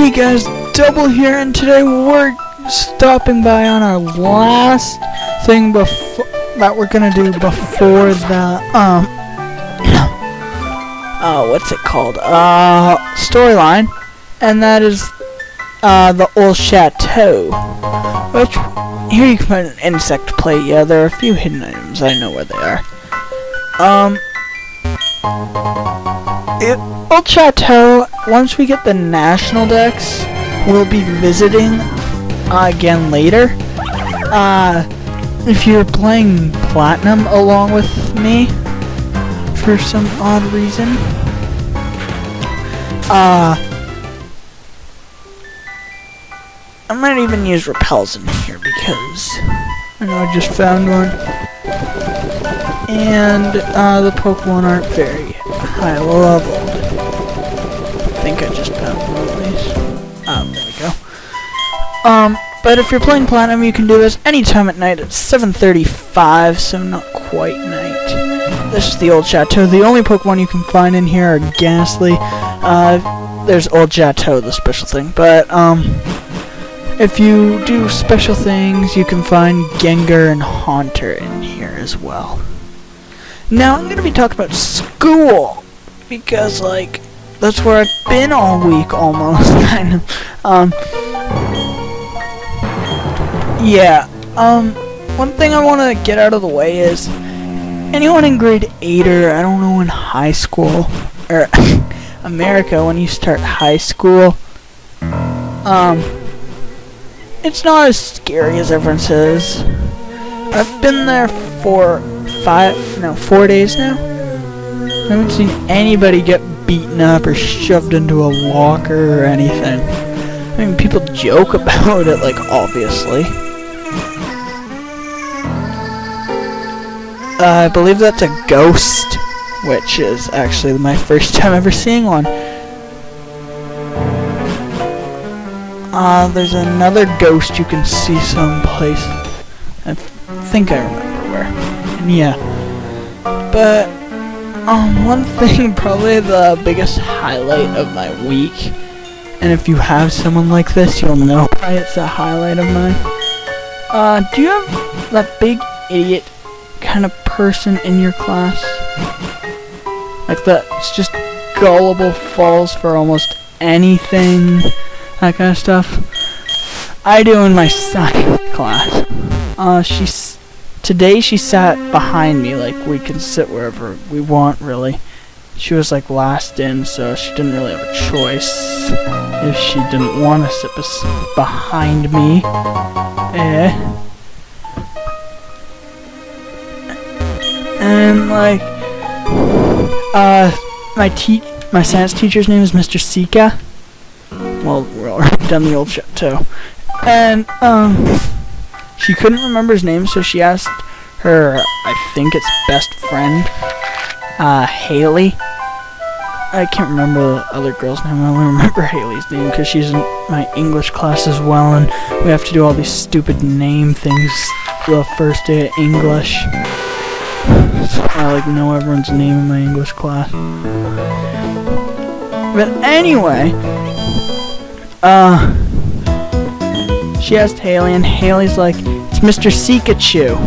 Hey guys, Double here, and today we're stopping by on our last thing that we're gonna do before the what's it called? Storyline, and that is the Old Cheatau. Which here you can find an insect plate. Yeah, there are a few hidden items. I know where they are. Old Cheatau, once we get the national decks, we'll be visiting again later. If you're playing Platinum along with me for some odd reason, I might even use repels in here because I know I just found one. And the Pokémon aren't very high level. I think I just found one of these. There we go. But if you're playing Platinum, you can do this anytime at night at 7:35, so not quite night. This is the Old Cheatau. The only Pokemon you can find in here are Ghastly. There's Old Cheatau, the special thing, but if you do special things, you can find Gengar and Haunter in here as well. Now, I'm going to be talking about school, because, like, that's where I've been all week, almost, kind of. Yeah, one thing I want to get out of the way is, anyone in grade 8 or, I don't know, in high school, or America, when you start high school, it's not as scary as everyone says. I've been there for 4 days now. I haven't seen anybody get beaten up or shoved into a locker or anything. I mean, people joke about it, like, obviously. I believe that's a ghost, which is actually my first time ever seeing one. There's another ghost you can see someplace. I think I remember where. And yeah. But, one thing, probably the biggest highlight of my week, and if you have someone like this, you'll know why it's a highlight of mine. Do you have that big idiot kind of person in your class? Like that, it's just gullible, falls for almost anything, that kind of stuff. I do in my science class. Today she sat behind me, like we can sit wherever we want, really. She was like last in, so she didn't really have a choice if she didn't want to sit behind me. And like, my science teacher's name is Mr. Sika. Well, we're already done the Old Cheatau. And, she couldn't remember his name, so she asked her, I think it's best friend, Haley. I can't remember the other girl's name. I only remember Haley's name because she's in my English class as well, and we have to do all these stupid name things the first day of English. So I like know everyone's name in my English class. But anyway, she asked Haley, and Haley's like, it's Mr. Pikachu.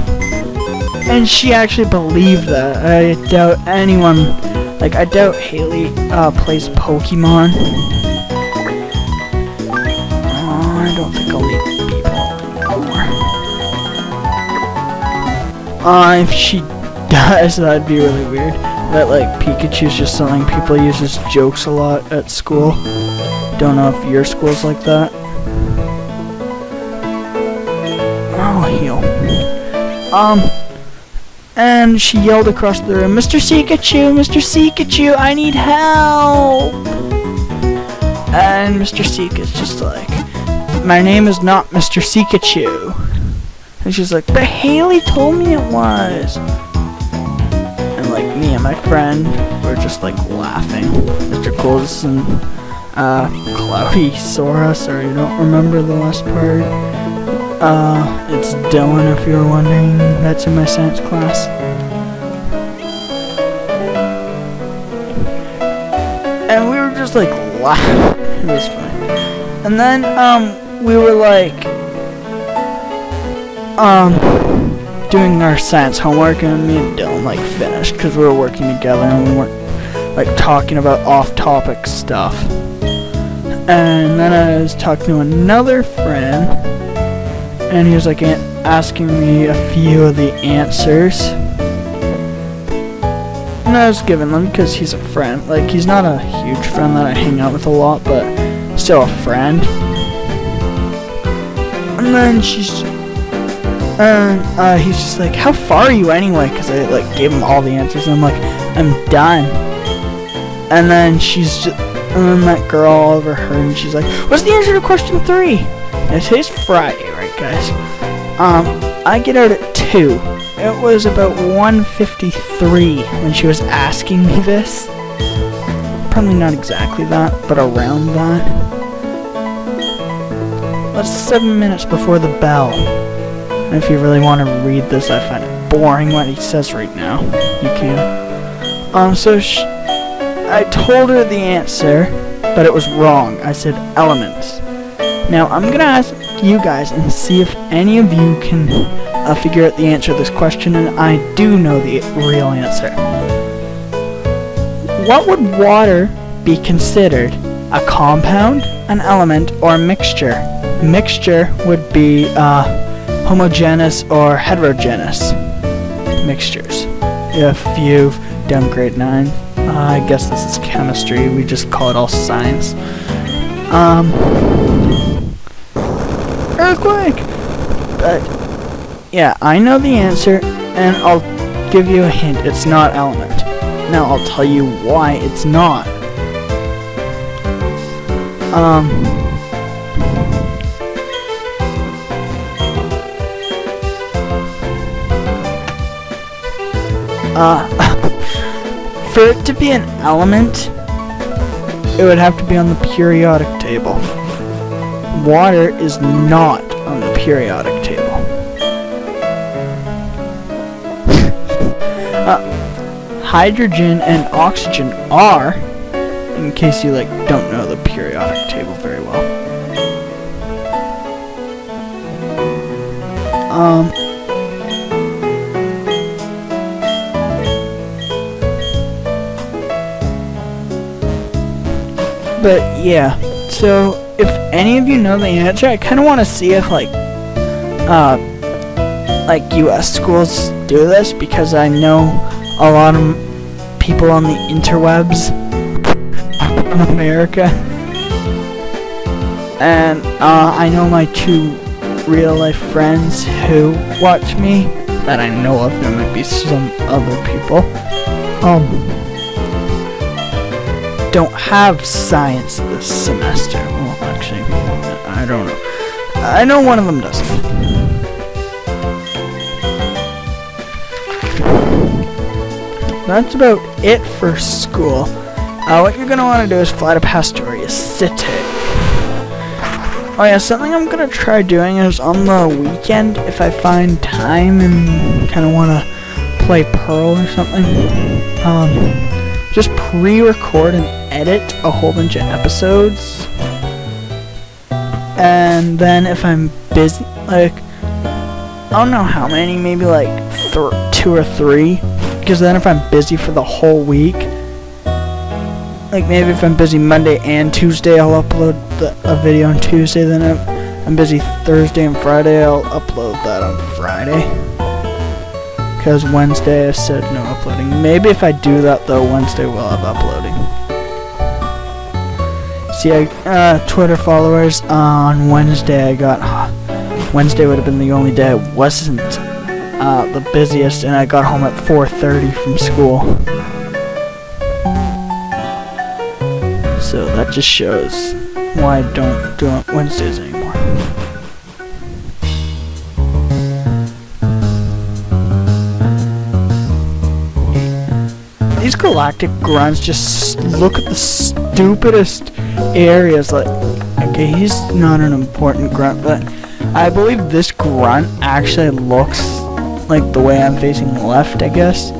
And she actually believed that. I doubt anyone, like, I doubt Haley plays Pokemon. I don't think I'll need people anymore. If she does, that'd be really weird. That, like, Pikachu's just something people use as jokes a lot at school. Don't know if your school's like that. Heal. And she yelled across the room, Mr. Pikachu, Mr. Pikachu, I need help! And Mr. Sika's just like, my name is not Mr. Pikachu. And she's like, but Haley told me it was. And like, me and my friend were just like laughing. Mr. Coulson, Cloudy Sora, sorry, I don't remember the last part. It's Dylan, if you were wondering. That's in my science class. And we were just like laughing. It was fun. And then, we were like, doing our science homework, and me and Dylan, like, finished, because we were working together, and we weren't, like, talking about off-topic stuff. And then I was talking to another friend, and he was, like, asking me a few of the answers. And I was giving them, because he's a friend. Like, he's not a huge friend that I hang out with a lot, but still a friend. And then he's just like, how far are you anyway? Because I, like, gave him all the answers, and I'm like, I'm done. And then that girl overheard, and she's like, what's the answer to question 3? And today's Friday, right, guys? I get out at 2. It was about 1:53 when she was asking me this. Probably not exactly that, but around that. That's 7 minutes before the bell. And if you really want to read this, I find it boring what he says right now. You can. So I told her the answer, but it was wrong. I said elements. Now I'm gonna ask you guys and see if any of you can figure out the answer to this question, and I do know the real answer. What would water be considered? A compound, an element, or a mixture? Mixture would be homogeneous or heterogeneous mixtures. If you've done grade 9, I guess this is chemistry, we just call it all science. Earthquake! But yeah, I know the answer, and I'll give you a hint. It's not element. Now I'll tell you why it's not. For it to be an element, it would have to be on the periodic table. Water is not on the periodic table. Hydrogen and oxygen are, in case you don't know the periodic table very well. But yeah, so if any of you know the answer, I kind of want to see if US schools do this, because I know a lot of people on the interwebs from America, and I know my 2 real life friends who watch me that I know of. There might be some other people don't have science this semester. Well, actually, I don't know. I know one of them doesn't. That's about it for school. What you're going to want to do is fly to Pastoria City. Oh yeah, something I'm going to try doing is on the weekend, if I find time and kind of want to play Pearl or something, just pre-record and edit a whole bunch of episodes. And then if I'm busy, I don't know how many, maybe 2 or 3. Because then if I'm busy for the whole week, maybe if I'm busy Monday and Tuesday, I'll upload a video on Tuesday. Then if I'm busy Thursday and Friday, I'll upload that on Friday. Because Wednesday I said no uploading. Maybe if I do that though, Wednesday we'll have uploading. See, Twitter followers, on Wednesday Wednesday would have been the only day I wasn't the busiest, and I got home at 4:30 from school. So that just shows why I don't do it Wednesdays anymore. These galactic grunts just look at the stupidest areas. Okay, he's not an important grunt, but I believe this grunt actually looks like the way I'm facing left, I guess.